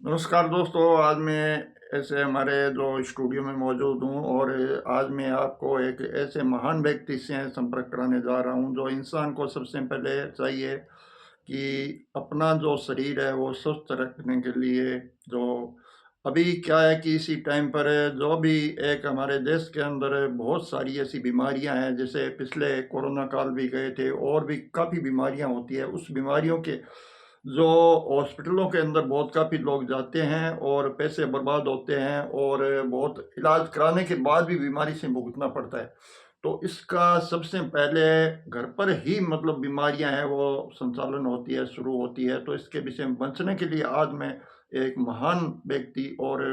नमस्कार दोस्तों, आज मैं ऐसे हमारे जो स्टूडियो में मौजूद हूँ और आज मैं आपको एक ऐसे महान व्यक्ति से संपर्क कराने जा रहा हूँ जो इंसान को सबसे पहले चाहिए कि अपना जो शरीर है वो स्वस्थ रखने के लिए जो अभी क्या है कि इसी टाइम पर जो भी एक हमारे देश के अंदर बहुत सारी ऐसी बीमारियां हैं, जैसे पिछले कोरोना काल भी गए थे और भी काफ़ी बीमारियां होती है। उस बीमारियों के जो हॉस्पिटलों के अंदर बहुत काफ़ी लोग जाते हैं और पैसे बर्बाद होते हैं और बहुत इलाज कराने के बाद भी बीमारी से भुगतना पड़ता है। तो इसका सबसे पहले घर पर ही मतलब बीमारियां हैं वो संचालन होती है, शुरू होती है। तो इसके विषय में बचने के लिए आज मैं एक महान व्यक्ति और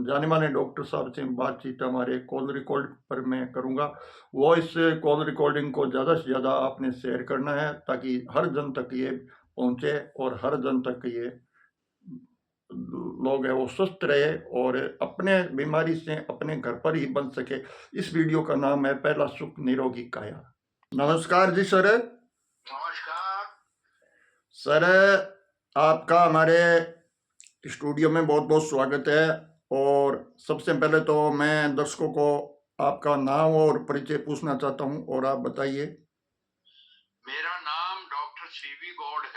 जाने माने डॉक्टर साहब से बातचीत हमारे कॉल रिकॉर्ड पर मैं करूंगा। वो इस कॉल रिकॉर्डिंग को ज़्यादा से ज़्यादा आपने शेयर करना है ताकि हर जन तक ये पहुंचे और हर जन तक ये लोग है वो स्वस्थ रहे और अपने बीमारी से अपने घर पर ही बच सके। इस वीडियो का नाम है पहला सुख निरोगी काया। नमस्कार जी सर। नमस्कार। सर, आपका हमारे स्टूडियो में बहुत बहुत स्वागत है। और सबसे पहले तो मैं दर्शकों को आपका नाम और परिचय पूछना चाहता हूं और आप बताइए। मेरा नाम डॉक्टर सीवी गौड़ है।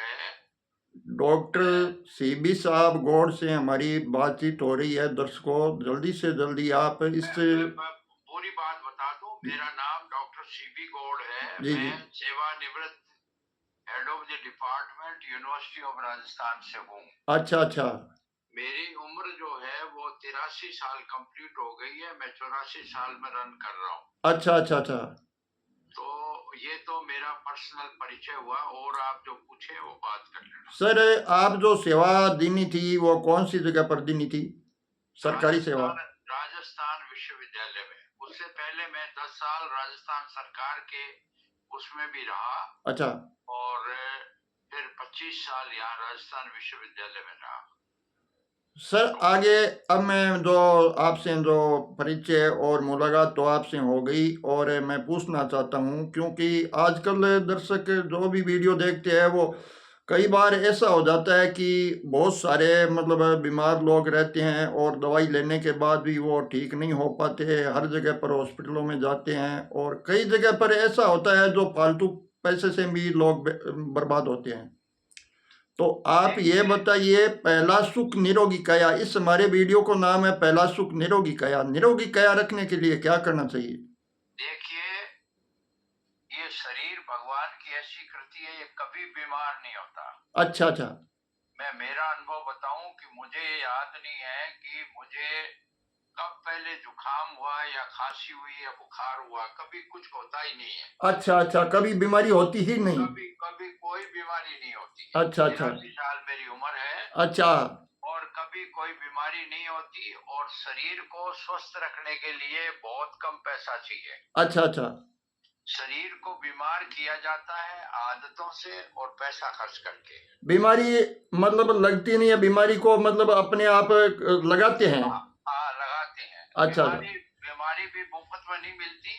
डॉक्टर सीबी साहब गौड़ से हमारी बातचीत हो रही है। दर्शकों, जल्दी से जल्दी आप इस मैं पूरी बात बता दूं। मेरा नाम डॉक्टर सीवी गौड़ है। जी जी। मैं सेवानिवृत्त head of the department university of Rajasthan से हूँ। अच्छा अच्छा। मेरी उम्र जो है वो 83 साल कंप्लीट हो गई है। मैं 84 साल में रन कर रहा हूँ। अच्छा अच्छा अच्छा। तो ये तो मेरा पर्सनल परिचय हुआ, और आप जो पूछे वो बात कर लेना। सर, आप जो सेवा देनी थी वो कौन सी जगह पर देनी थी? सरकारी सेवा? राजस्थान विश्वविद्यालय में। उससे पहले मैं 10 साल राजस्थान सरकार के उसमें भी रहा, अच्छा और फिर 25 साल यहाँ राजस्थान विश्वविद्यालय में रहा। सर, आगे अब मैं जो आपसे जो परिचय और मुलाकात तो आपसे हो गई और मैं पूछना चाहता हूँ, क्योंकि आजकल दर्शक जो भी वीडियो देखते हैं वो कई बार ऐसा हो जाता है कि बहुत सारे मतलब बीमार लोग रहते हैं और दवाई लेने के बाद भी वो ठीक नहीं हो पाते। हर जगह पर हॉस्पिटलों में जाते हैं और कई जगह पर ऐसा होता है जो फालतू पैसे से भी लोग बर्बाद होते हैं। तो आप ये बताइए, पहला सुख निरोगी काया, इस हमारे वीडियो को नाम है पहला सुख निरोगी काया। निरोगी काया रखने के लिए क्या करना चाहिए? देखिए, ये शरीर भगवान की ऐसी कृति है, ये कभी बीमार नहीं होता। अच्छा अच्छा। मैं मेरा अनुभव बताऊं कि मुझे याद नहीं है कि मुझे कब पहले जुकाम हुआ या खांसी हुई या बुखार हुआ। कभी कुछ होता ही नहीं है। अच्छा अच्छा, कभी बीमारी होती ही नहीं? कभी कभी कोई बीमारी नहीं होती है। अच्छा अच्छा 83 साल मेरी उम्र है, अच्छा और कभी कोई बीमारी नहीं होती। और शरीर को स्वस्थ रखने के लिए बहुत कम पैसा चाहिए। अच्छा अच्छा। शरीर को बीमार किया जाता है आदतों से और पैसा खर्च करके। बीमारी मतलब लगती नहीं है, बीमारी को मतलब अपने आप लगाते हैं? हाँ, लगाते हैं। अच्छा अच्छा बीमारी बीमारी भी मुफ्त में नहीं मिलती,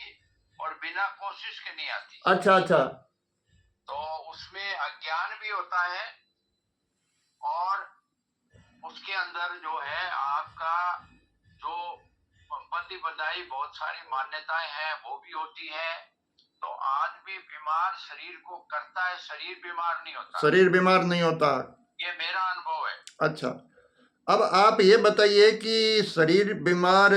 और बिना कोशिश के नहीं आती। अच्छा अच्छा। तो उसमें अज्ञान भी होता है, और उसके अंदर जो है आपका जो बंदी बंधाई बहुत सारी मान्यताएं हैं वो भी होती है। तो आदमी बीमार शरीर को करता है, शरीर बीमार नहीं होता। शरीर बीमार नहीं होता। ये मेरा अनुभव है। अच्छा, अब आप ये बताइए कि शरीर बीमार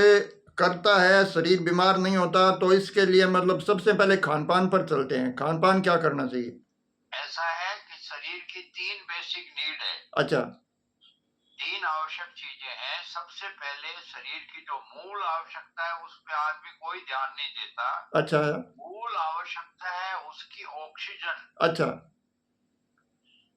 करता है, शरीर बीमार नहीं होता, तो इसके लिए मतलब सबसे पहले खान पान पर चलते हैं। खान पान क्या करना चाहिए? ऐसा है कि शरीर की 3 बेसिक नीड है। अच्छा 3 आवश्यक चीजें हैं। सबसे पहले शरीर की जो मूल आवश्यकता है उस पर आदमी कोई ध्यान नहीं देता। अच्छा मूल आवश्यकता है उसकी ऑक्सीजन, अच्छा।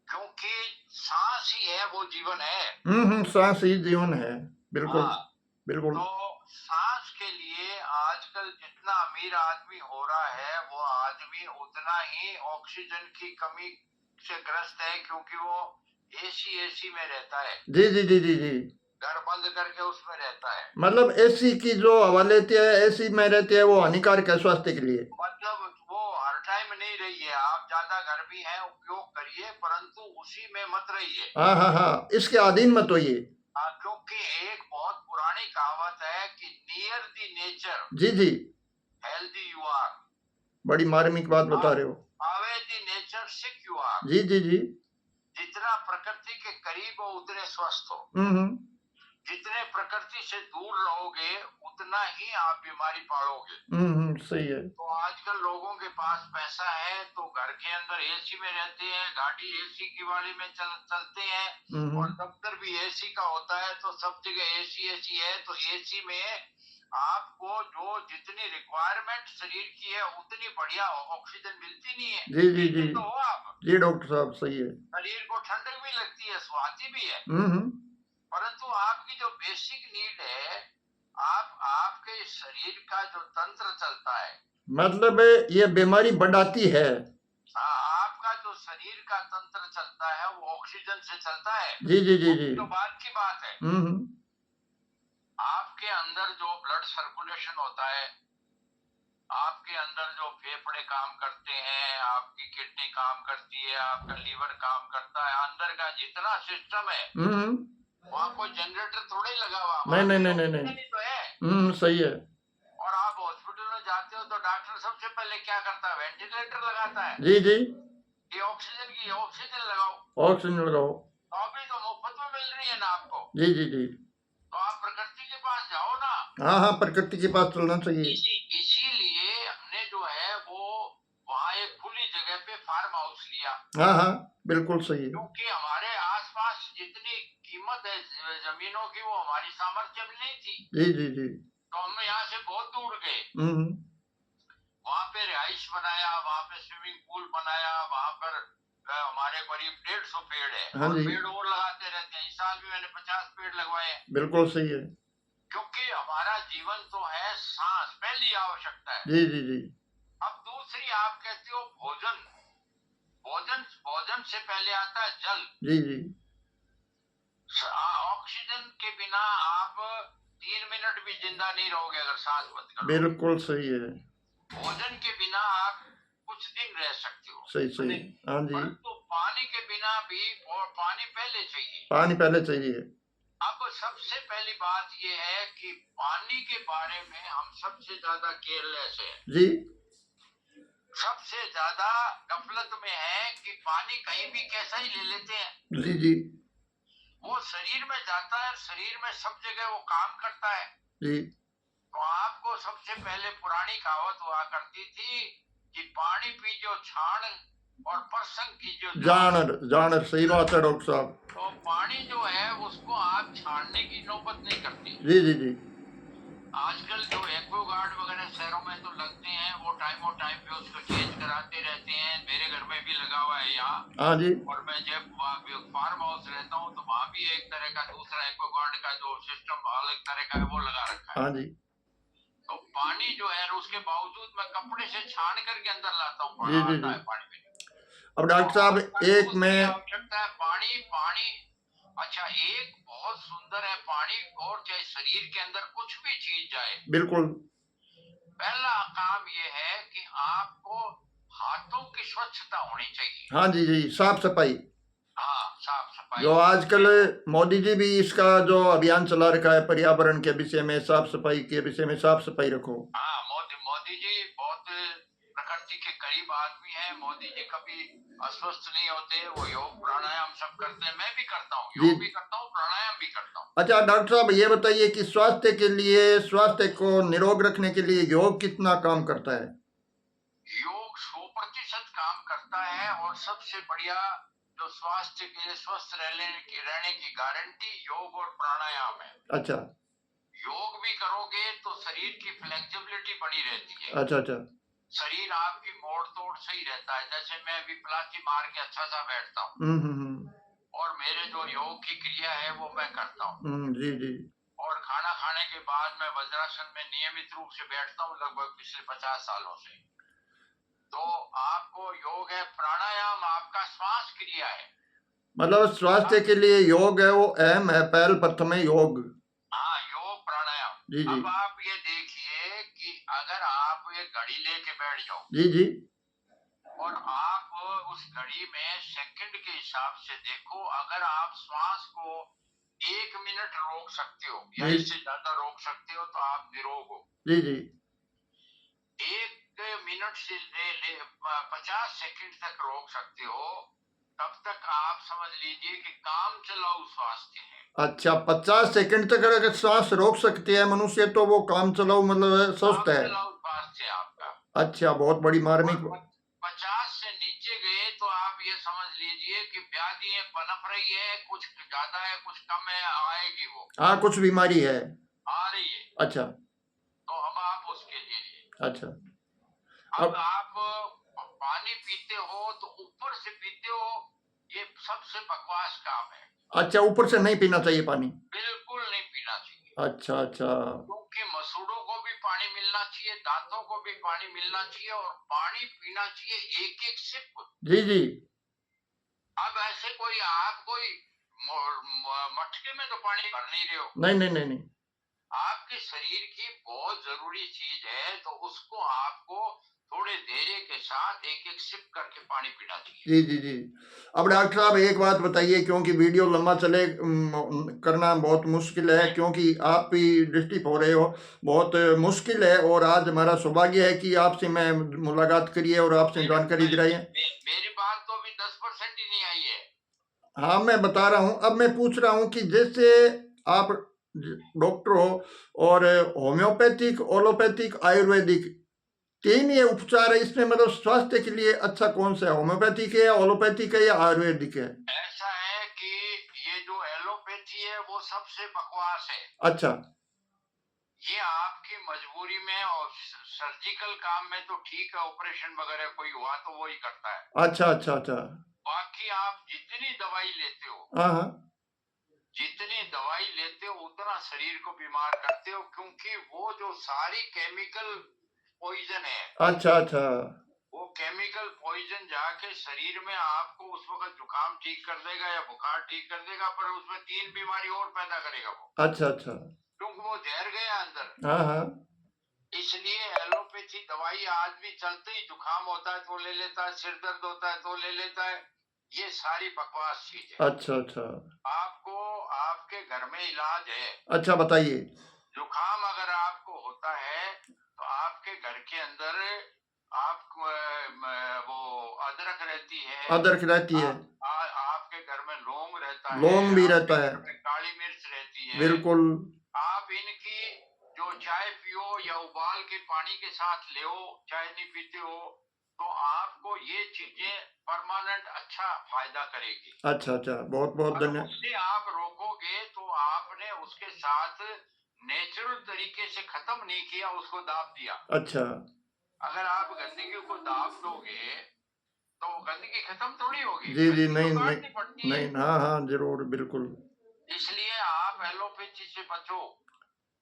क्योंकि सांस ही है वो जीवन है। सांस ही जीवन है। बिल्कुल हाँ, बिल्कुल। तो सांस के लिए आजकल जितना अमीर आदमी हो रहा है वो आदमी उतना ही ऑक्सीजन की कमी से ग्रस्त है, क्योंकि वो एसी में रहता है। जी जी जी जी जी। घर बंद करके उसमें रहता है। मतलब एसी की जो हवा लेते हैं, एसी में रहते हैं, वो हानिकारक है स्वास्थ्य के लिए। मतलब वो हर टाइम नहीं रही है। आप ज्यादा गर्मी है उपयोग करिए, परंतु उसी में मत रहिए। हाँ हाँ हाँ, इसके अधीन मत होइए। नेचर, जी जी, हेल्दी यू आर। बड़ी मार्मिक बात बता रहे हो। Away the nature sick you are. जी जी जी। जितना प्रकृति के करीब हो उतने स्वस्थ हो, हम्म, जितने प्रकृति से दूर रहोगे उतना ही आप बीमारी पालोगे। सही है। तो आजकल लोगों के पास पैसा है तो घर के अंदर एसी में रहते हैं, गाड़ी एसी की वाली में चलते हैं, और दफ्तर भी एसी का होता है, तो सब जगह एसी एसी है। तो एसी में आपको जो जितनी रिक्वायरमेंट शरीर की है उतनी बढ़िया ऑक्सीजन मिलती नहीं है। जी जी जी तो हो आप, जी डॉक्टर साहब, सही है। शरीर को ठंडक भी लगती है, सुहाती भी है, हम्म, परंतु आपकी जो बेसिक नीड है, आपके शरीर का जो तंत्र चलता है, मतलब ये बीमारी बढ़ाती है। आपका जो शरीर का तंत्र चलता है वो ऑक्सीजन से चलता है। जी जी जी जी। तो बात की बात है, हम्म, आपके अंदर जो ब्लड सर्कुलेशन होता है, आपके अंदर जो फेफड़े काम करते हैं, आपकी किडनी काम करती है, आपका लीवर काम करता है, अंदर का जितना सिस्टम है, वहाँ कोई जनरेटर थोड़े ही लगा हुआ, नहीं नहीं नहीं नहीं ऑक्सीजन नहीं, ही तो है। सही है। और आप हॉस्पिटल में जाते हो तो डॉक्टर सबसे पहले क्या करता है, वेंटिलेटर लगाता है। जी जी, ये ऑक्सीजन की, ऑक्सीजन लगाओ। ऑक्सीजन लगाओ। तो अभी तो मुफ्त में मिल रही है ना आपको, जी जी जी। तो आप प्रकृति के पास जाओ ना। हाँ हाँ, प्रकृति के पास चलना चाहिए। इसीलिए हमने जो है वो वहाँ एक खुली जगह पे फार्म हाउस लिया, हाँ हाँ, बिल्कुल सही है। क्योंकि हमारे आसपास जितनी कीमत है जमीनों की वो हमारी सामर्थ्य में नहीं थी। जी जी जी। तो हम यहाँ से बहुत दूर गए, वहाँ पे रिहाइश बनाया, वहाँ पे स्विमिंग पूल बनाया, वहाँ पर हमारे करीब 150 पेड़ है, हाँ और जी, पेड़ और लगाते रहते हैं। इस साल भी मैंने 50 पेड़ लगवाए हैं, बिल्कुल सही है। क्योंकि हमारा जीवन तो है सांस, पहली आवश्यकता है। जी जी जी अब दूसरी आप कहते हो भोजन, भोजन भोजन से पहले आता है जल। जी जी। ऑक्सीजन के बिना आप 3 मिनट भी जिंदा नहीं रहोगे अगर सांस बंद करो। बिल्कुल सही है। भोजन के बिना आप कुछ दिन रह सकते हो, सही सही। हाँ जी, परंतु पानी के बिना भी, और पानी पहले चाहिए। पानी पहले चाहिए। अब सबसे पहली बात यह है कि पानी के बारे में हम सबसे ज्यादा केयरलेस है, जी सबसे ज्यादा गफलत में है कि पानी कहीं भी कैसा ही ले लेते हैं। जी जी वो शरीर में जाता है, शरीर में सब जगह वो काम करता है। जी। तो आपको सबसे पहले पुरानी कहावत हुआ करती थी कि पानी पीजो छाण और प्रसंग कीजियो जानर जानर, सही बात है डॉक्टर साहब। तो पानी जो है उसको आप छानने की नौबत नहीं करती। जी जी जी। आजकल जो एक्वागार्ड वगैरह शहरों में तो लगते हैं, वो टाइम पे उसको चेंज कराते रहते हैं। मेरे घर में भी लगा हुआ है यहाँ, हाँ जी, और मैं जब फार्म हाउस रहता हूँ तो वहाँ भी एक तरह का दूसरा एक्वागार्ड का जो सिस्टम अलग तरह का है वो लगा रखा है। हाँ जी। तो पानी जो है उसके बावजूद मैं कपड़े से छान करके अंदर लाता हूँ, जी जी आता जी। है पानी में। अब डॉक्टर साहब, एक दूसरी में आवश्यकता है पानी, पानी। अच्छा, एक बहुत सुंदर है पानी, और चाहे शरीर के अंदर कुछ भी चीज जाए, बिल्कुल। पहला काम ये है कि आपको हाथों की स्वच्छता होनी चाहिए। हाँ जी जी, साफ सफाई। हाँ, साफ सफाई। जो आजकल मोदी जी भी इसका जो अभियान चला रखा है पर्यावरण के विषय में, साफ सफाई के विषय में, साफ सफाई रखो। हाँ, मोदी जी बहुत प्रकृति के करीब आदमी है। मोदी जी कभी अस्वस्थ नहीं होते, वो योग प्राणायाम सब करते हैं, मैं भी करता हूँ, जी। योग भी करता हूँ, प्राणायाम भी करता हूँ। अच्छा डॉक्टर साहब, ये बताइए कि स्वास्थ्य के लिए, स्वास्थ्य को निरोग रखने के लिए योग कितना काम करता है? योग 100% काम करता है, और सबसे बढ़िया जो स्वास्थ्य के लिए स्वस्थ रहने की गारंटी योग और प्राणायाम है। अच्छा योग भी करोगे तो शरीर की फ्लेक्सिबिलिटी बनी रहती है, अच्छा अच्छा। शरीर आपकी मोड़ तोड़ सही रहता है। जैसे मैं अभी प्लाची मार के अच्छा सा बैठता हूँ, और मेरे जो योग की क्रिया है वो मैं करता हूँ। जी जी। और खाना खाने के बाद मैं वज्रासन में नियमित रूप से बैठता हूँ, लगभग पिछले 50 सालों से। तो आपको योग है, प्राणायाम आपका श्वास क्रिया है। मतलब स्वास्थ्य के लिए योग है वो अहम है, पहल प्रथम है योग। हाँ, योग प्राणायाम। जी जी अब आप ये देखिए कि अगर आप ये घड़ी लेके बैठ जाओ, जी जी और आप उस घड़ी में सेकंड के हिसाब से देखो, अगर आप श्वास को 1 मिनट रोक सकते हो या जी इससे ज्यादा रोक सकते हो तो आप निरोग हो। जी जी 1 मिनट से ले 50 सेकंड तक रोक सकते हो, तब तक आप समझ लीजिए कि काम चलाऊ स्वास्थ्य है। अच्छा 50 सेकंड तक अगर सांस रोक सकती है मनुष्य तो वो काम चलाऊ मतलब स्वस्थ काम है। चलाऊ स्वास्थ्य है आपका। अच्छा बहुत बड़ी मार्मिक। और 50 से नीचे गए तो आप ये समझ लीजिए कि व्याधि है, पनप रही है, कुछ ज्यादा है कुछ कम है, आएगी वो, हाँ कुछ बीमारी है। आ रही है। अच्छा तो अब आप उसके लिए, अच्छा अब अब आप पानी पीते हो तो ऊपर से पीते हो, ये सबसे बकवास काम है। अच्छा ऊपर से नहीं पीना चाहिए पानी। बिल्कुल नहीं पीना चाहिए, अच्छा अच्छा क्योंकि मसूड़ों को भी पानी मिलना चाहिए, दांतों को भी पानी मिलना चाहिए, और पानी पीना चाहिए एक एक सिप। जी जी अब ऐसे कोई आप कोई मटके में तो पानी भर नहीं रहे हो, नहीं नहीं नहीं नहीं आपके शरीर की बहुत जरूरी चीज है, तो उसको आपको थोड़े धैर्य के साथ एक एक सिप करके पानी पीना चाहिए। जी जी जी अब डॉक्टर साहब एक बात बताइए क्योंकि वीडियो लंबा चले करना बहुत मुश्किल है क्योंकि आप भी डिस्टर्ब हो रहे हो बहुत मुश्किल है और आज हमारा सौभाग्य है कि आपसे मैं मुलाकात करिए और आपसे जानकारी दिलाई है। मेरी बात तो अभी 10% ही नहीं आई है। हाँ मैं बता रहा हूँ अब मैं पूछ रहा हूँ कि जैसे आप डॉक्टर हो और होम्योपैथिक ओलोपैथिक आयुर्वेदिक तीन ये उपचार है इसमें मतलब स्वास्थ्य के लिए अच्छा कौन सा है होम्योपैथिक है या ओलोपैथिक है या आयुर्वेदिक है। ऐसा है कि ये जो एलोपैथी है वो सबसे बकवास है। अच्छा ये आपकी मजबूरी में, और सर्जिकल काम में तो ठीक है, ऑपरेशन वगैरह कोई हुआ तो वो ही करता है। अच्छा अच्छा अच्छा बाकी आप जितनी दवाई लेते हो, हाँ हाँ जितनी दवाई लेते हो उतना शरीर को बीमार करते हो, क्योंकि वो जो सारी केमिकल पॉइजन है, अच्छा अच्छा वो केमिकल पॉइजन जाके शरीर में आपको उस वक्त जुकाम ठीक कर देगा या बुखार ठीक कर देगा, पर उसमें 3 बीमारी और पैदा करेगा वो, अच्छा अच्छा क्योंकि वो जहर गया अंदर। हाँ हाँ इसलिए एलोपैथी दवाई आदमी चलते ही जुकाम होता है तो ले लेता है, सिर दर्द होता है तो ले लेता है, ये सारी बकवास चीज है। अच्छा अच्छा आपको आपके घर में इलाज है। अच्छा बताइए। जुकाम अगर आपको होता है तो आपके घर के अंदर आपको वो अदरक रहती है, अदरक रहती है। आपके घर में लौंग रहता है, लौंग भी आपके रहता है। घर में काली मिर्च रहती है। बिल्कुल आप इनकी जो चाय पियो या उबाल के पानी के साथ ले, चाय नहीं पीते हो तो आपको ये चीजें परमानेंट अच्छा फायदा करेगी। अच्छा अच्छा बहुत बहुत अगर धन्यवाद। उससे आप रोकोगे तो आपने उसके साथ नेचुरल तरीके से खत्म नहीं किया, उसको दाब दिया। अच्छा अगर आप गंदगी को दाब दोगे तो गंदगी खत्म थोड़ी होगी, जी जी गंदगी तो नहीं नहीं काटनी पड़ती है। नहीं हाँ हाँ जरूर बिल्कुल। इसलिए आप एलोपैथी से बचो।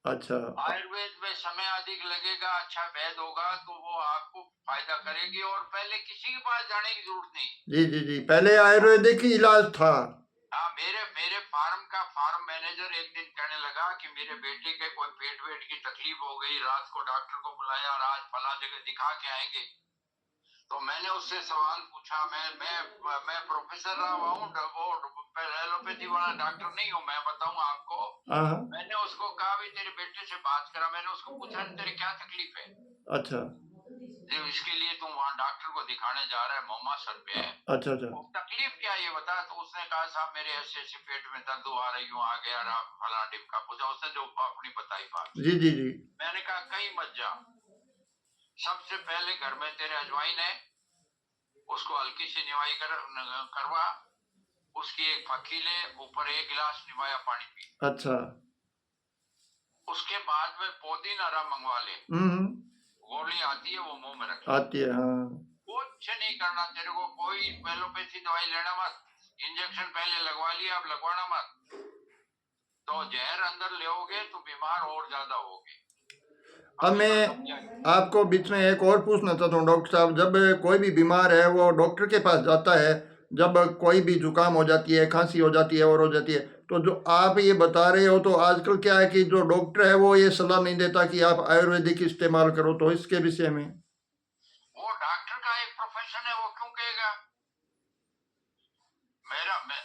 अच्छा आयुर्वेद में समय अधिक लगेगा, अच्छा वैद होगा तो वो आपको फायदा करेगी, और पहले किसी के पास जाने की जरूरत नहीं। जी जी जी पहले आयुर्वेदिक ही इलाज था। हाँ, मेरे मेरे फार्म का फार्म मैनेजर एक दिन कहने लगा कि मेरे बेटे के कोई पेट वेट की तकलीफ हो गई, रात को डॉक्टर को बुलाया और आज फला जगह दिखा के आएंगे। तो मैंने उससे सवाल पूछा, मैं प्रोफेसर रहा हूँ, वो एलोपैथी वाला डॉक्टर नहीं हूँ, मैं बताऊँ आपको। हाँ हाँ मैंने उसको कहा भी तेरे बेटे से बात करा, मैंने उसको पूछा तेरे क्या तकलीफ है, अच्छा जो इसके लिए तुम वहाँ डॉक्टर को दिखाने जा रहा है, मोमा सर पे है, अच्छा अच्छा तो तकलीफ क्या है ये बता। तो उसने कहा साहब मेरे ऐसे ऐसे पेट में दर्द आ रही हूँ, आ गया फला टिपका, पूछा उसने जो अपनी बताई बात। जी जी जी मैंने कहा कहीं मत जा, सबसे पहले घर में तेरे अजवाइन है, उसको हल्की सी निवाई करवा, उसकी एक फक्की ले, ऊपर 1 गिलास निवाया पानी पी। अच्छा उसके बाद में पुदीना मंगवा ले, हम्म गोली आती है वो मुंह में रख ले। आती है हाँ कुछ नहीं करना तेरे को, कोई एलोपैथी दवाई लेना मत, इंजेक्शन पहले लगवा लिया अब लगवाना मत, तो जहर अंदर लेओगे तो बीमार और ज्यादा होगे। अब हमेशा मैं समझाइए। आपको बीच में एक और पूछना चाहता हूँ डॉक्टर साहब जब कोई भी बीमार है वो डॉक्टर के पास जाता है जब कोई भी जुकाम हो जाती है खांसी हो जाती है और हो जाती है तो जो आप ये बता रहे हो तो आजकल क्या है कि जो डॉक्टर है वो ये सलाह नहीं देता कि आप आयुर्वेदिक इस्तेमाल करो तो इसके विषय में। वो डॉक्टर का एक प्रोफेशन है, वो क्यों कहेगा। मेरा मे,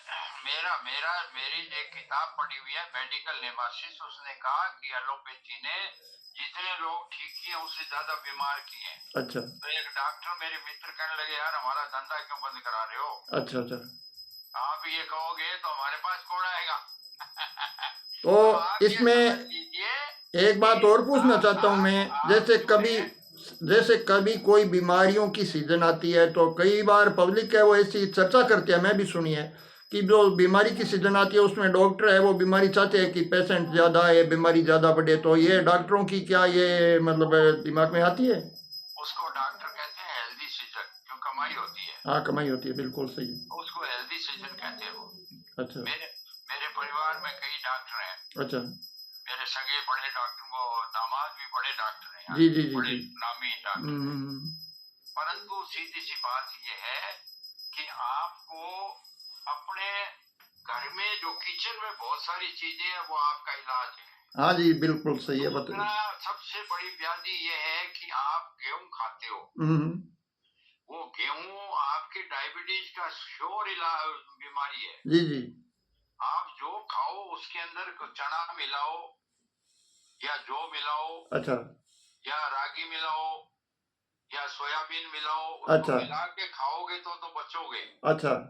मेरा मेरा मेरी एक किताब पढ़ी हुई है मेडिकल नेमासिस, उसने कहा कि एलोपैथी ने जितने लोग ठीक किए उससे ज्यादा बीमार किए हैं। अच्छा तो एक डॉक्टर मेरे मित्र कहने लगे, यार हमारा धंधा क्यों बंद करा रहे हो, अच्छा अच्छा। आप ये कहोगे तो हमारे पास कौन आएगा। तो तो आप ये समझ इसमें लीजिए एक बात और पूछना चाहता हूँ मैं, जैसे जो कभी है, जैसे कभी कोई बीमारियों की सीजन आती है तो कई बार पब्लिक है वो ऐसी चर्चा करती है, मैं भी सुनी है कि जो बीमारी की सीजन आती है उसमें डॉक्टर है वो बीमारी चाहते हैं कि पेशेंट ज़्यादा है, बीमारी ज़्यादा बढ़े, तो ये डॉक्टरों की क्या ये मतलब दिमाग में आती है? उसको डॉक्टर कहते हैं हेल्दी सीजन, जो कमाई होती है। हाँ, कमाई होती है, बिल्कुल सही। उसको हेल्दी सीजन कहते हैं वो। अच्छा मेरे मेरे परिवार में कई डॉक्टर हैं, अच्छा। मेरे सगे बड़े डॉक्टर, वो दामाद भी बड़े डॉक्टर हैं, जी जी जी बड़े जी। नामी डॉक्टर हैं। हम्म। परंतु सीधी सी बात यह है कि आपको अपने घर में जो किचन में बहुत सारी चीजें हैं वो आपका इलाज है। हाँ जी, बिल्कुल सही है, दूसरा बताइए। सबसे बड़ी व्याधि यह है कि आप गेहूं खाते हो, हम्म। वो गेहूं आपके डायबिटीज का श्योर इलाज बीमारी है। जी जी। आप जो खाओ उसके अंदर चना मिलाओ या जौ मिलाओ अच्छा या रागी मिलाओ या सोयाबीन मिलाओ, उसको अच्छा मिला के खाओगे तो बचोगे, अच्छा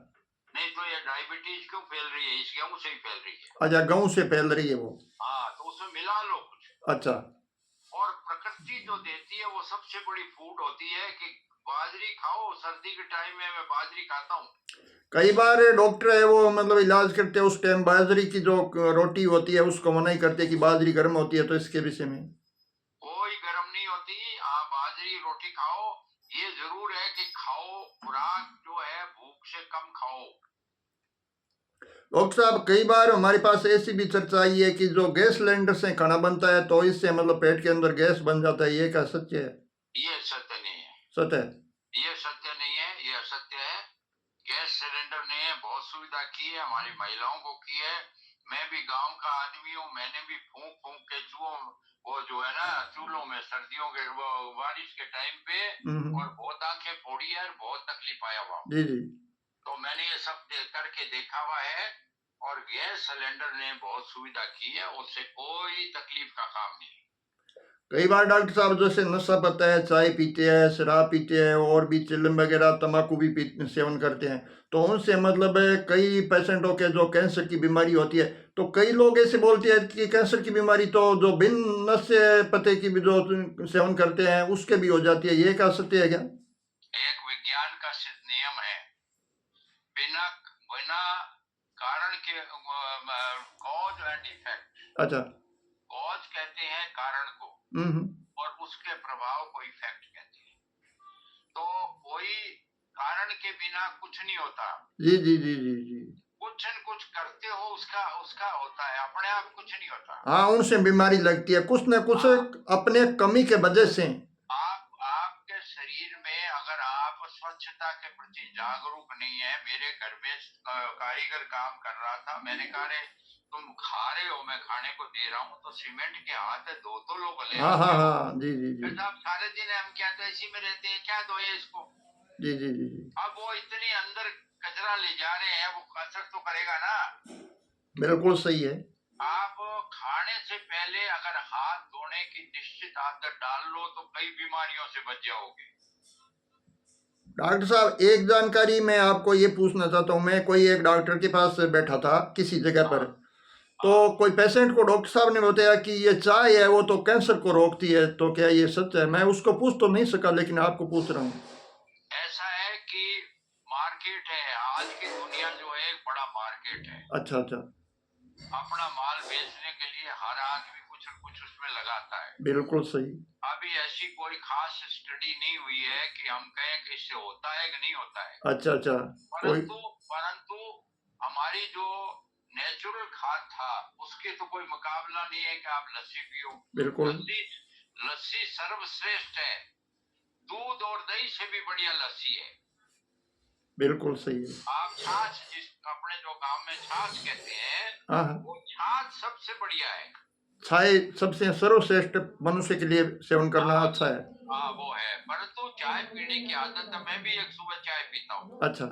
नहीं तो ये डायबिटीज क्यों फैल रही है, इस गेहूं से ही फैल रही है। अच्छा। गाँव से फैल रही है वो? हाँ, तो उसमें मिला लो कुछ। अच्छा। और प्रकृति जो देती है वो सबसे बड़ी फूड होती है कि बाजरी खाओ, सर्दी के टाइम में मैं बाजरी खाता हूँ। कई बार डॉक्टर है वो मतलब इलाज करते हैं उस टाइम बाजरी की जो रोटी होती है उसको मना ही करते हैं कि बाजरी गर्म होती है, तो इसके विषय में? कोई गर्म नहीं होती, आप बाजरी रोटी खाओ। ये जरूर है कि खाओ, खुराक जो है भूख से कम खाओ। डॉक्टर साहब, कई बार हमारे पास ऐसी भी चर्चा आई है कि जो गैस सिलेंडर से खाना बनता है तो इससे मतलब पेट के अंदर गैस बन जाता है, ये क्या सत्य है? ये सत्य नहीं है, सत्य है? ये सत्य नहीं है, ये असत्य है। गैस सिलेंडर ने बहुत सुविधा की है, हमारी महिलाओं को की है। मैं भी गांव का आदमी हूँ, मैंने भी फूंक फूंक के वो जो है ना चूल्हों में सर्दियों के वो बारिश के टाइम पे, और बहुत आंखें फोड़ी है और बहुत तकलीफ आया हुआ। जी जी। तो मैंने ये सब करके देखा हुआ है, और गैस सिलेंडर ने बहुत सुविधा की है, उससे कोई तकलीफ का काम नहीं। कई बार डॉक्टर साहब जैसे नशा पता है, चाय पीते हैं, शराब पीते हैं और भी चिल्लम वगैरह तंबाकू भी सेवन करते हैं, तो उनसे मतलब कई पेशेंटों के जो कैंसर की बीमारी होती है, तो कई लोग ऐसे बोलते हैं कि कैंसर की बीमारी तो जो बिन नशे पते की भी जो सेवन करते हैं उसके भी हो जाती है, ये क्या सत्य है क्या? एक विज्ञान का सिद्ध नियम है, बिना बिना कारण के कॉज एंड इफेक्ट। अच्छा। कॉज कहते हैं कारण को, और उसके प्रभाव को इफेक्ट कहते हैं। तो कोई कारण के बिना कुछ नहीं होता। जी जी जी जी जी। कुछ न कुछ करते हो उसका उसका होता है, अपने आप कुछ नहीं होता। हाँ, उनसे बीमारी लगती है कुछ न कुछ अपने कमी के वजह से। आपके शरीर में अगर आप स्वच्छता के प्रति जागरूक नहीं है, मेरे घर में कारीगर काम कर रहा था, मैंने कहा रे तुम खा रहे हो, मैं खाने को दे रहा हूँ तो सीमेंट के हाथ है, दो तो लोग ले हाँ हाँ हाँ। जी जी जी साहब सारे दिन हम क्या तो इसी में रहते हैं, क्या दो ये इसको। जी जी जी जी। अब वो इतनी अंदर कचरा ले जा रहे हैं, वो असर तो करेगा ना। बिल्कुल सही है। आप खाने से पहले अगर हाथ धोने की निश्चित आदत डाल लो तो कई बीमारियों से बच जाओगे। डॉक्टर साहब, एक जानकारी मैं आपको ये पूछना चाहता हूँ, मैं कोई एक डॉक्टर के पास बैठा था किसी जगह पर, तो कोई पेशेंट को डॉक्टर साहब ने बताया कि ये चाय है वो तो कैंसर को रोकती है, तो क्या ये सच है? मैं उसको पूछ तो नहीं सका लेकिन आपको पूछ रहा हूँ। ऐसा है कि मार्केट है, आज की दुनिया जो है एक बड़ा मार्केट है। अच्छा अच्छा। अपना माल बेचने के लिए हर आदमी कुछ न कुछ उसमें लगाता है। बिल्कुल सही। अभी ऐसी कोई खास स्टडी नहीं हुई है कि हम कहें कि इससे होता है कि नहीं होता है। अच्छा अच्छा। कोई परंतु हमारी जो नेचुरल खाद था उसके तो कोई मुकाबला नहीं है कि आप लस्सी पियो। बिल्कुल लस्सी सर्वश्रेष्ठ है, दूध और दही से भी बढ़िया लस्सी है। बिल्कुल सही है। आप छाछ, जिस अपने जो गांव में छाछ कहते हैं, हाँ हाँ। वो छाछ सबसे बढ़िया है। चाय सबसे सर्वश्रेष्ठ मनुष्य के लिए सेवन करना अच्छा है। हाँ वो है, परंतु चाय पीने की आदत, मैं भी एक सुबह चाय पीता हूँ। अच्छा।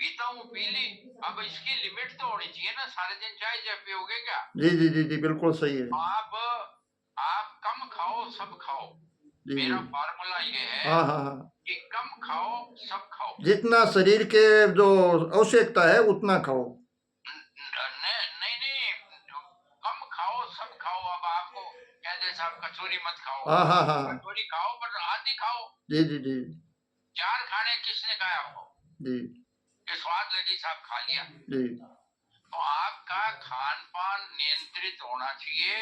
पीता हूँ, पी ली। अब इसकी लिमिट तो होनी चाहिए ना, सारे दिन चाय चाय पियोगे क्या? जी जी जी जी, बिल्कुल सही है। आप कम खाओ, सब खाओ। जी जी। मेरा फार्मूला ये है हाँ हाँ हाँ, कि कम खाओ, सब खाओ। जितना शरीर के जो आवश्यकता है उतना खाओ। नहीं नहीं, कम खाओ, सब खाओ। अब आपको कह दे साहब कचौरी मत खाओ, हाँ हाँ हाँ, कचौरी खाओ पर आधी खाओ। जी जी जी 4 खाने किसने कहा आपको? जी ये स्वाद लगी साहब, खा लिया। जी तो आपका खान पान नियंत्रित होना चाहिए,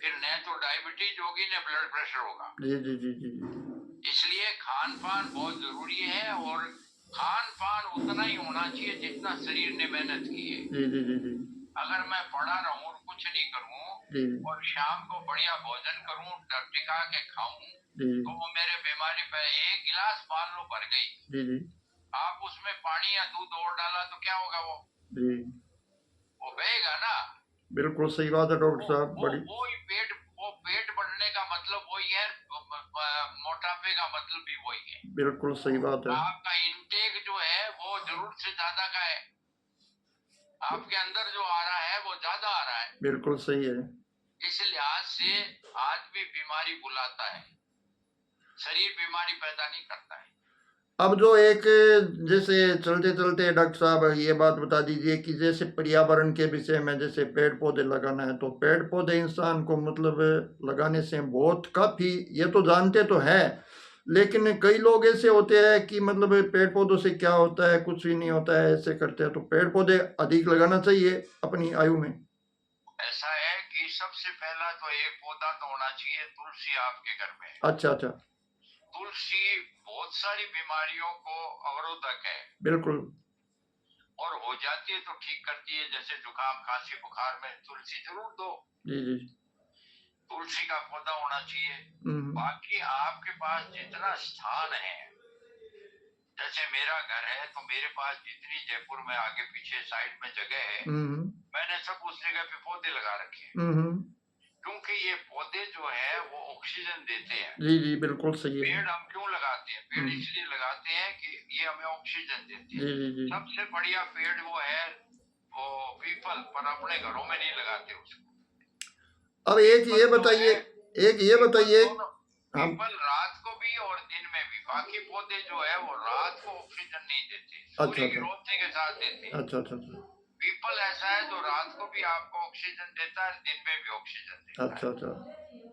फिर न तो डायबिटीज होगी न ब्लड प्रेशर होगा। जी जी जी जी इसलिए खान पान बहुत जरूरी है, और खान पान उतना ही होना चाहिए जितना शरीर ने मेहनत की है। जी जी जी जी अगर मैं पड़ा रहूं और कुछ नहीं करूं जी और शाम को बढ़िया भोजन करूं, टिका के खाऊं, जी तो वो मेरे बीमारी पे एक गिलास मान लो भर गई, जी जी आप उसमें पानी या दूध और डाला तो क्या होगा? जी, वो बहेगा ना। बिल्कुल सही बात है डॉक्टर वो साहब, वो बड़ी। वो ही पेट बढ़ने का मतलब वही है, मोटापे का मतलब भी वही है। बिल्कुल सही बात है। आपका इंटेक जो है वो जरूरत से ज्यादा का है, आपके अंदर जो आ रहा है वो ज्यादा आ रहा है। बिल्कुल सही है। इस लिहाज से आदमी बीमारी बुलाता है, शरीर बीमारी पैदा नहीं करता है। अब जो एक, जैसे चलते चलते डॉक्टर साहब ये बात बता दीजिए कि जैसे पर्यावरण के विषय में, जैसे पेड़ पौधे लगाना है, तो पेड़ पौधे इंसान को मतलब लगाने से बहुत काफी, ये तो जानते तो है, लेकिन कई लोग ऐसे होते हैं कि मतलब पेड़ पौधों से क्या होता है, कुछ भी नहीं होता है, ऐसे करते हैं। तो पेड़ पौधे अधिक लगाना चाहिए अपनी आयु में। ऐसा है कि सबसे पहला तो एक पौधा तो होना चाहिए, तुलसी आपके घर में। अच्छा अच्छा, तुलसी बहुत सारी बीमारियों को अवरोधक है, बिल्कुल। और हो जाती है तो ठीक करती है। जैसे जुकाम खांसी बुखार में तुलसी जरूर दो। जी जी। तुलसी का पौधा होना चाहिए। हम्म बाकी आपके पास जितना स्थान है, जैसे मेरा घर है तो मेरे पास जितनी जयपुर में आगे पीछे साइड में जगह है, हम्म मैंने सब उस जगह पे पौधे लगा रखे हैं। हम्म, क्योंकि ये पौधे जो है वो ऑक्सीजन देते हैं। जी जी, बिल्कुल सही है। पेड़ हम क्यों लगाते हैं? पेड़ हम्म, इसलिए लगाते हैं कि ये हमें ऑक्सीजन देते जी हैं। जी जी। सबसे बढ़िया पेड़ वो है वो पीपल, पर अपने घरों में नहीं लगाते उसको। अब पीपल जो है, एक ये पीपल बताइए। दोनों, हम, पीपल रात को भी और दिन में भी। बाकी पौधे जो है वो रात को ऑक्सीजन नहीं देते, अच्छा सूर्य की अच्छा रोशनी के साथ देते हैं। अच्छा अच्छा अच्छा पीपल ऐसा है जो रात को भी आपको ऑक्सीजन देता है, दिन में भी ऑक्सीजन देता अच्छा है। अच्छा,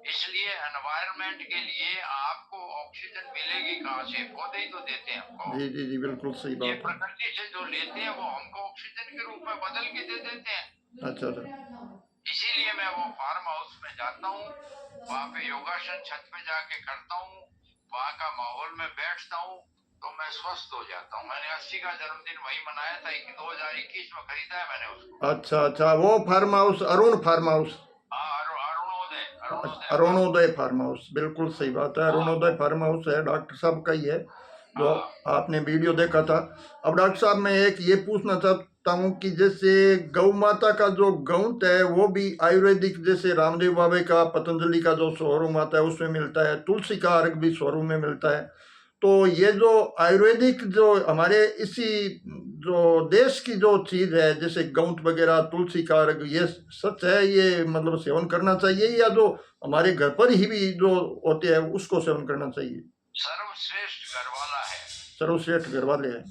इसलिए एनवायरनमेंट के लिए आपको ऑक्सीजन मिलेगी कहाँ से? पौधे ही तो देते हैं हमको। जी जी जी, बिल्कुल सही ये बात है। प्रकृति से जो लेते हैं वो हमको ऑक्सीजन के रूप में बदल के दे देते हैं। अच्छा अच्छा, इसीलिए मैं वो फार्म हाउस में जाता हूँ, वहां पे योगासन छत पे जाके करता हूँ, वहां का माहौल में बैठता हूँ, तो मैं स्वस्थ हो जाता हूँ। मैंने 80 का जन्मदिन वही मनाया था, 2021 में खरीदा है मैंने उसको। अच्छा अच्छा, वो farm house Arun farm house. हाँ, Arunoday, Arunoday farm. Arunoday farm house, बिल्कुल सही बात है। हाँ अरुणोदय फार्म हाउस है, डॉक्टर साहब का ही है, जो हाँ आपने वीडियो देखा था। अब डॉक्टर साहब, मैं एक ये पूछना चाहता हूँ कि जैसे गौ माता का जो गौंत है वो भी आयुर्वेदिक, जैसे रामदेव बाबा का पतंजलि का जो शोरूम आता है उसमें मिलता है, तुलसी का अर्घ भी शोरूम में मिलता है। तो ये जो आयुर्वेदिक जो हमारे इसी जो देश की जो चीज है, जैसे गौंत वगैरह, तुलसी का अर्घ, ये सच है, ये मतलब सेवन करना चाहिए, या जो हमारे घर पर ही भी जो होते हैं उसको सेवन करना चाहिए? सर्वश्रेष्ठ घर वाला है, सर्वश्रेष्ठ घर वाले हैं।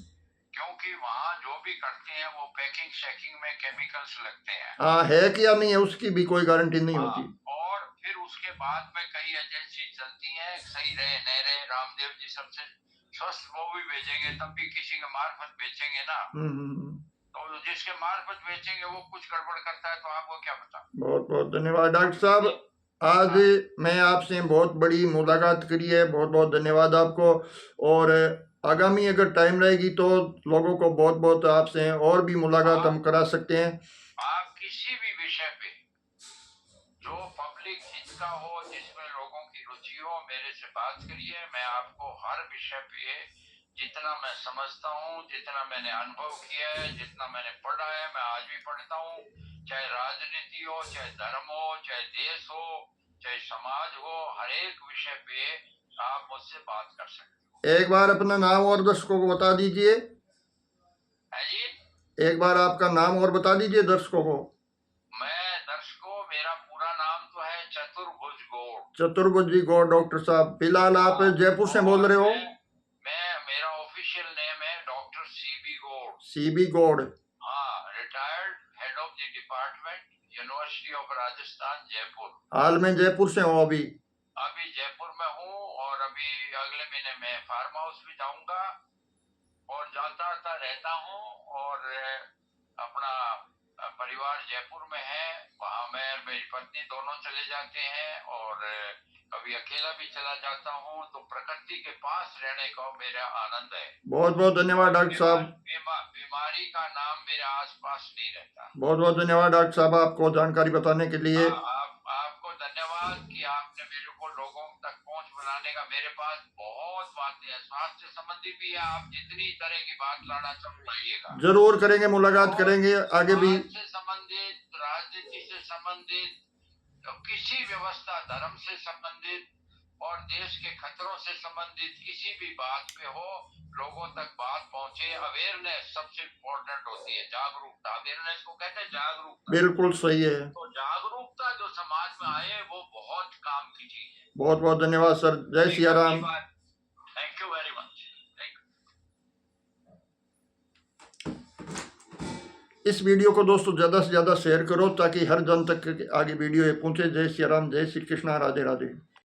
क्योंकि वहाँ जो भी करते हैं वो पैकिंग शैकिंग में केमिकल्स लगते हैं। हाँ, है कि या नहीं है उसकी भी कोई गारंटी नहीं हाँ, होती। और फिर उसके बाद में कई एजेंसी चलती हैं, सही रहे न रहे, रामदेव जी सबसे स्वस्थ वो भी भेजेंगे, तब भी किसी के मार्फत बेचेंगे ना। तो जिसके मार्फत बेचेंगे वो कुछ गड़बड़ करता है तो आपको क्या पता। बहुत बहुत धन्यवाद डॉक्टर साहब, आज मैं आपसे बहुत बड़ी मुलाकात करी है, बहुत बहुत धन्यवाद आपको। और आगामी अगर टाइम रहेगी तो लोगों को बहुत बहुत आपसे और भी मुलाकात हम करा सकते हैं। आप किसी भी विषय पे जो पब्लिक हित का हो, जिसमें लोगों की रुचि हो, मेरे से बात करिए। मैं आपको हर विषय पे जितना मैं समझता हूँ, जितना मैंने अनुभव किया है, जितना मैंने पढ़ा है, मैं आज भी पढ़ता हूँ, चाहे राजनीति हो, चाहे धर्म हो, चाहे देश हो, चाहे समाज हो, हर एक विषय पे आप मुझसे बात कर सकते हो। एक बार अपना नाम और दर्शकों को बता दीजिए। है जी। एक बार आपका नाम और बता दीजिए दर्शकों को। मेरा पूरा नाम तो है चतुर्भुज गौड़। चतुर्भुज जी गौड़ डॉक्टर साहब, फिलहाल आप जयपुर से बोल रहे हो? मेरा ऑफिशियल नेम है doctor CB Gaur. CB Gaur. हाँ, retired head of the department, university of Rajasthan, Jaipur. हाल में जयपुर से हो अभी? अभी जयपुर में हूँ, और अभी अगले महीने मैं फार्म हाउस भी जाऊंगा और जाता आता रहता हूँ। और अपना परिवार जयपुर में है, वहाँ मैं और मेरी पत्नी दोनों चले जाते हैं, और कभी अकेला भी चला जाता हूँ। तो प्रकृति के पास रहने का मेरा आनंद है। बहुत बहुत धन्यवाद डॉक्टर साहब। बीमारी का नाम मेरे आसपास नहीं रहता। बहुत बहुत धन्यवाद डॉक्टर साहब आपको जानकारी बताने के लिए। आपको धन्यवाद कि आपने मेरे को लोगों तक पहुंच बनाने का। मेरे पास बहुत बातें हैं, स्वास्थ्य संबंधी भी है। आप जितनी तरह की बात लाना चाहिएगा, जरूर करेंगे, मुलाकात करेंगे आगे भी। से संबंधित, राजनीति से संबंधित, तो किसी व्यवस्था, धर्म से संबंधित और देश के खतरों से संबंधित किसी भी बात पे हो, लोगों तक बात पहुंचे। अवेयरनेस सबसे इम्पोर्टेंट होती है, जागरूकता। अवेयरनेस को कहते हैं जागरूकता। बिल्कुल सही है। तो जागरूकता जो समाज में आए वो बहुत काम की चीज है। बहुत बहुत धन्यवाद सर। जय Siya Ram. Thank you very much. इस वीडियो को दोस्तों ज़्यादा से ज़्यादा शेयर करो ताकि हर जन तक आगे वीडियो ये पहुंचे। जय सिया राम, जय श्री कृष्णा, राधे राधे।